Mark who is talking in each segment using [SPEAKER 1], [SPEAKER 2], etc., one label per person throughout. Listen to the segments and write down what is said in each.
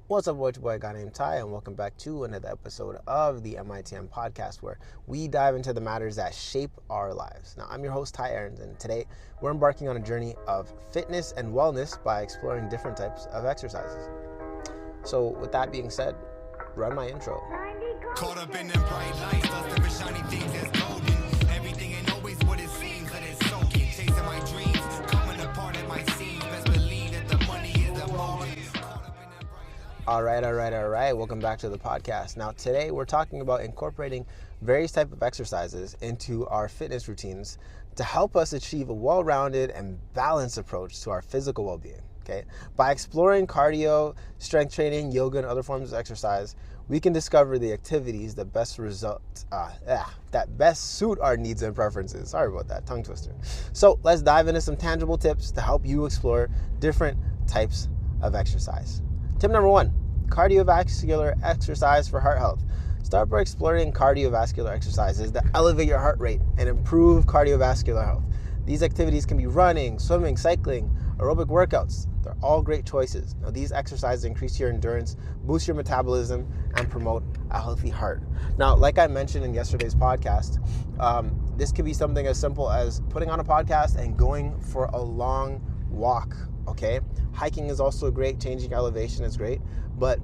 [SPEAKER 1] What's up, it's your boy, a guy named Ty, and welcome back to another episode of the MITM podcast, where we dive into the matters that shape our lives. Now, I'm your host, Ty Aarons, and today we're embarking on a journey of fitness and wellness by exploring different types of exercises. So, with that being said, run my intro.
[SPEAKER 2] Caught up in them bright lights, lost in shiny things that's golden. Everything ain't always what it seems, that it's soaking. Chasing my dreams, coming apart at my seams. Best believe that the money is the motive.
[SPEAKER 1] All right. Welcome back to the podcast. Now, today we're talking about incorporating various types of exercises into our fitness routines to help us achieve a well-rounded and balanced approach to our physical well-being. Okay, by exploring cardio, strength training, yoga, and other forms of exercise, we can discover the activities that best suit our needs and preferences. Sorry about that, tongue twister. So let's dive into some tangible tips to help you explore different types of exercise. Tip number 1, cardiovascular exercise for heart health. Start by exploring cardiovascular exercises that elevate your heart rate and improve cardiovascular health. These activities can be running, swimming, cycling, aerobic workouts. They're all great choices. Now, these exercises increase your endurance, boost your metabolism, and promote a healthy heart. Now, like I mentioned in yesterday's podcast, this could be something as simple as putting on a podcast and going for a long walk, okay? Hiking is also great. Changing elevation is great. But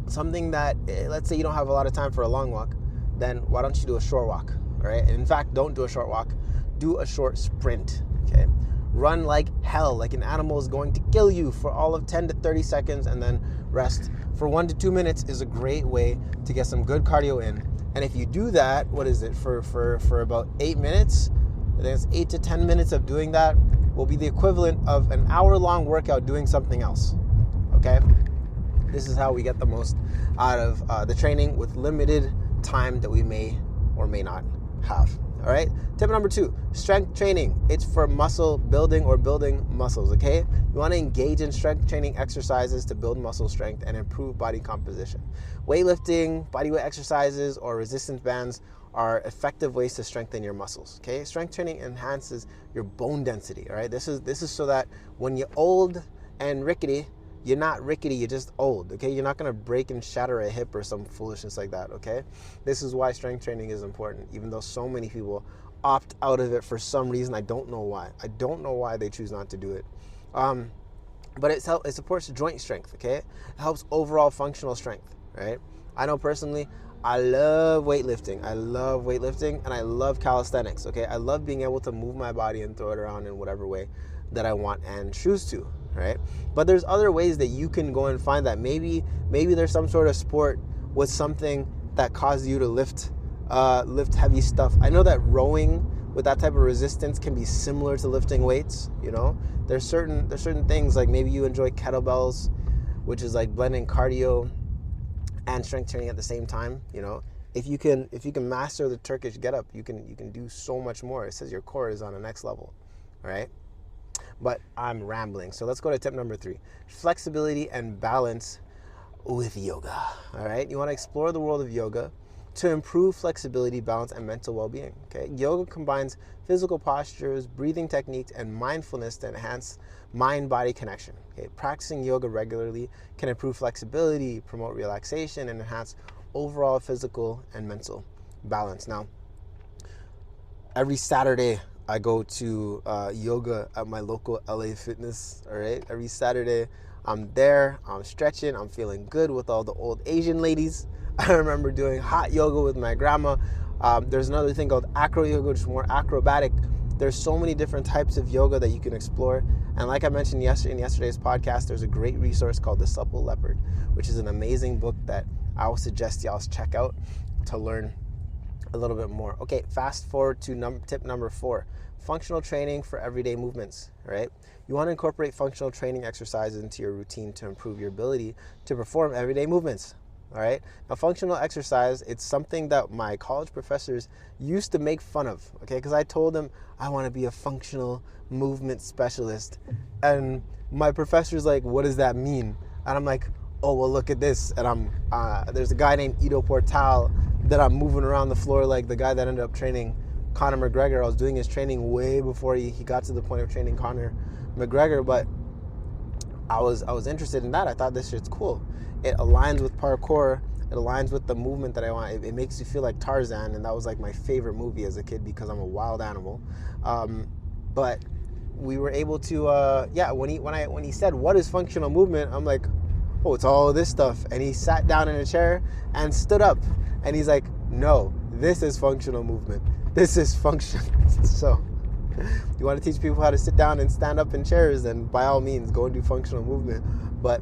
[SPEAKER 1] something that, let's say you don't have a lot of time for a long walk, then why don't you do a short walk, all right? And in fact, don't do a short walk. Do a short sprint, okay? Run like hell, like an animal is going to kill you for all of 10 to 30 seconds and then rest for 1 to 2 minutes is a great way to get some good cardio in. And if you do that, for about 8 minutes, I think it's 8 to 10 minutes of doing that will be the equivalent of an hour-long workout doing something else, okay? This is how we get the most out of the training with limited time that we may or may not have. All right. Tip number 2, strength training. It's for muscle building or building muscles. Okay. You want to engage in strength training exercises to build muscle strength and improve body composition. Weightlifting, bodyweight exercises, or resistance bands are effective ways to strengthen your muscles. Okay. Strength training enhances your bone density. All right. This is so that when you're old and rickety, you're not rickety, you're just old, okay? You're not going to break and shatter a hip or some foolishness like that, okay? This is why strength training is important, even though so many people opt out of it for some reason. I don't know why. I don't know why they choose not to do it. But it supports joint strength, okay? It helps overall functional strength, right? I know personally, I love weightlifting. And I love calisthenics, okay? I love being able to move my body and throw it around in whatever way that I want and choose to, right? But there's other ways that you can go and find that. Maybe there's some sort of sport with something that causes you to lift heavy stuff. I know that rowing with that type of resistance can be similar to lifting weights, you know? There's certain things, like maybe you enjoy kettlebells, which is like blending cardio and strength training at the same time, you know? If you can master the Turkish getup, you can do so much more. It says your core is on the next level, all right? But I'm rambling. So let's go to tip number 3, flexibility and balance with yoga. All right. You want to explore the world of yoga to improve flexibility, balance, and mental well-being. Okay. Yoga combines physical postures, breathing techniques, and mindfulness to enhance mind-body connection. Okay. Practicing yoga regularly can improve flexibility, promote relaxation, and enhance overall physical and mental balance. Now, every Saturday, I go to yoga at my local LA Fitness, all right? Every Saturday, I'm there, I'm stretching, I'm feeling good with all the old Asian ladies. I remember doing hot yoga with my grandma. There's another thing called acro yoga, which is more acrobatic. There's so many different types of yoga that you can explore. And like I mentioned in yesterday's podcast, there's a great resource called The Supple Leopard, which is an amazing book that I will suggest y'all check out to learn a little bit more. Okay, fast forward to tip number 4, functional training for everyday movements, right? You want to incorporate functional training exercises into your routine to improve your ability to perform everyday movements, all right? Now, functional exercise, it's something that my college professors used to make fun of, okay? Because I told them I want to be a functional movement specialist. And my professor's like, what does that mean? And I'm like, oh, well, look at this. And there's a guy named Ido Portal that I'm moving around the floor like the guy that ended up training Conor McGregor. I was doing his training way before he got to the point of training Conor McGregor, but I was interested in that. I thought this shit's cool. It aligns with parkour. It aligns with the movement that I want. It makes you feel like Tarzan, and that was like my favorite movie as a kid because I'm a wild animal. But we were able to, when he said, what is functional movement? I'm like, oh, it's all this stuff. And he sat down in a chair and stood up. And he's like, no, this is functional movement. This is function. So you want to teach people how to sit down and stand up in chairs, then by all means, go and do functional movement. But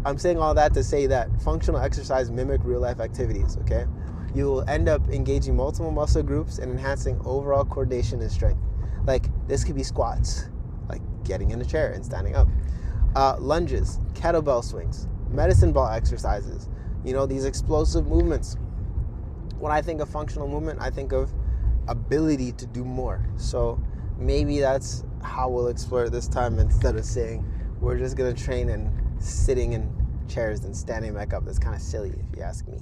[SPEAKER 1] I'm saying all that to say that functional exercise mimic real life activities, okay? You will end up engaging multiple muscle groups and enhancing overall coordination and strength. Like, this could be squats, like getting in a chair and standing up. Lunges, kettlebell swings, medicine ball exercises, these explosive movements. When I think of functional movement, I think of ability to do more. So maybe that's how we'll explore it this time, instead of saying we're just going to train and sitting in chairs and standing back up. That's kind of silly if you ask me.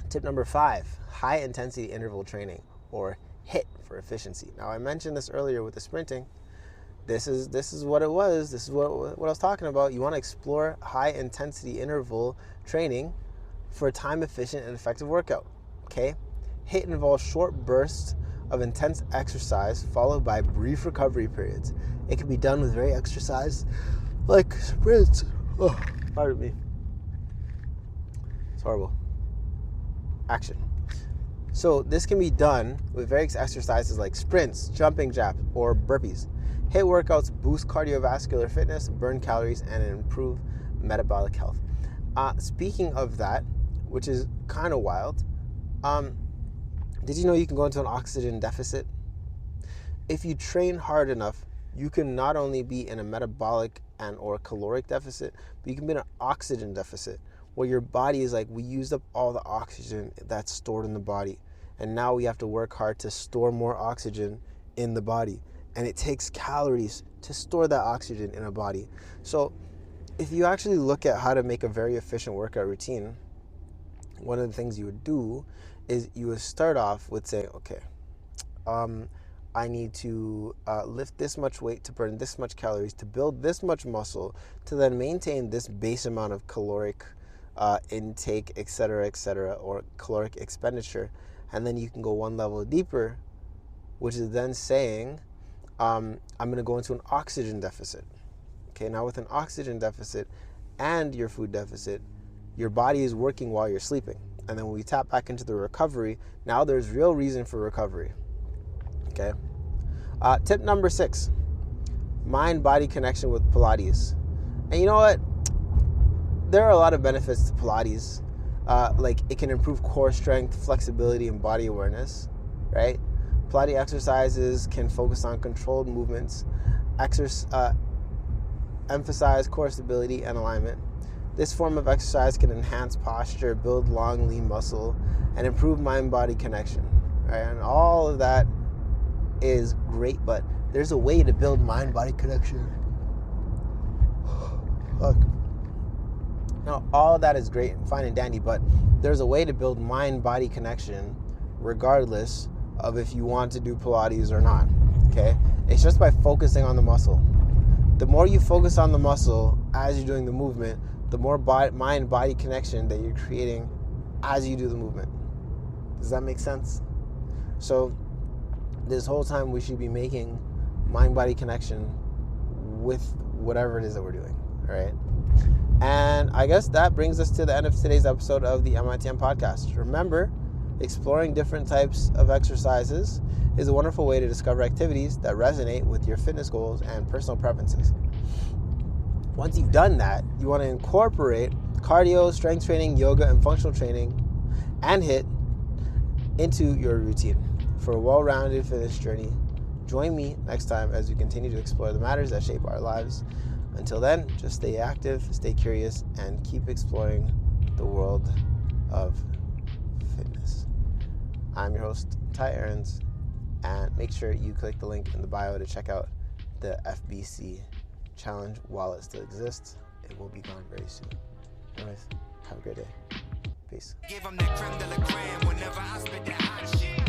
[SPEAKER 1] Tip number 5, high intensity interval training, or HIIT for efficiency. Now, I mentioned this earlier with the sprinting. This is what it was. This is what I was talking about. You want to explore high intensity interval training for a time efficient and effective workout. Okay? HIIT involves short bursts of intense exercise followed by brief recovery periods. It can be done with very exercise like sprints. Oh, pardon me. It's horrible. Action. So this can be done with various exercises like sprints, jumping jacks, or burpees. HIIT workouts boost cardiovascular fitness, burn calories, and improve metabolic health. Speaking of that, which is kind of wild, did you know you can go into an oxygen deficit? If you train hard enough, you can not only be in a metabolic and or caloric deficit, but you can be in an oxygen deficit, where your body is like, we used up all the oxygen that's stored in the body, and now we have to work hard to store more oxygen in the body. And it takes calories to store that oxygen in a body. So if you actually look at how to make a very efficient workout routine, one of the things you would do is you would start off with saying, okay, I need to lift this much weight to burn this much calories, to build this much muscle, to then maintain this base amount of caloric intake, etc., or caloric expenditure. And then you can go one level deeper, which is then saying, I'm going to go into an oxygen deficit. Okay, now with an oxygen deficit and your food deficit, your body is working while you're sleeping. And then when we tap back into the recovery, now there's real reason for recovery. Okay. Tip number 6, mind-body connection with Pilates. And you know what? There are a lot of benefits to Pilates. Like, it can improve core strength, flexibility, and body awareness, right? Pilates exercises can focus on controlled movements, emphasize core stability and alignment. This form of exercise can enhance posture, build long, lean muscle, and improve mind-body connection, right? And all of that is great, but there's a way to build mind-body connection. Fuck. Now, all of that is great and fine and dandy, but there's a way to build mind-body connection regardless of if you want to do Pilates or not, okay? It's just by focusing on the muscle. The more you focus on the muscle as you're doing the movement, the more mind-body connection that you're creating as you do the movement. Does that make sense? So this whole time we should be making mind-body connection with whatever it is that we're doing, all right? And I guess that brings us to the end of today's episode of the MITM podcast. Remember, exploring different types of exercises is a wonderful way to discover activities that resonate with your fitness goals and personal preferences. Once you've done that, you want to incorporate cardio, strength training, yoga, and functional training, and HIIT into your routine for a well-rounded fitness journey. Join me next time as we continue to explore the matters that shape our lives. Until then, just stay active, stay curious, and keep exploring the world of fitness. I'm your host, Ty Aarons, and make sure you click the link in the bio to check out the FBC challenge while it still exists. It will be gone very soon. Anyways, have a great day. Peace.
[SPEAKER 2] Give 'em that creme de la creme whenever I spit that hot shit.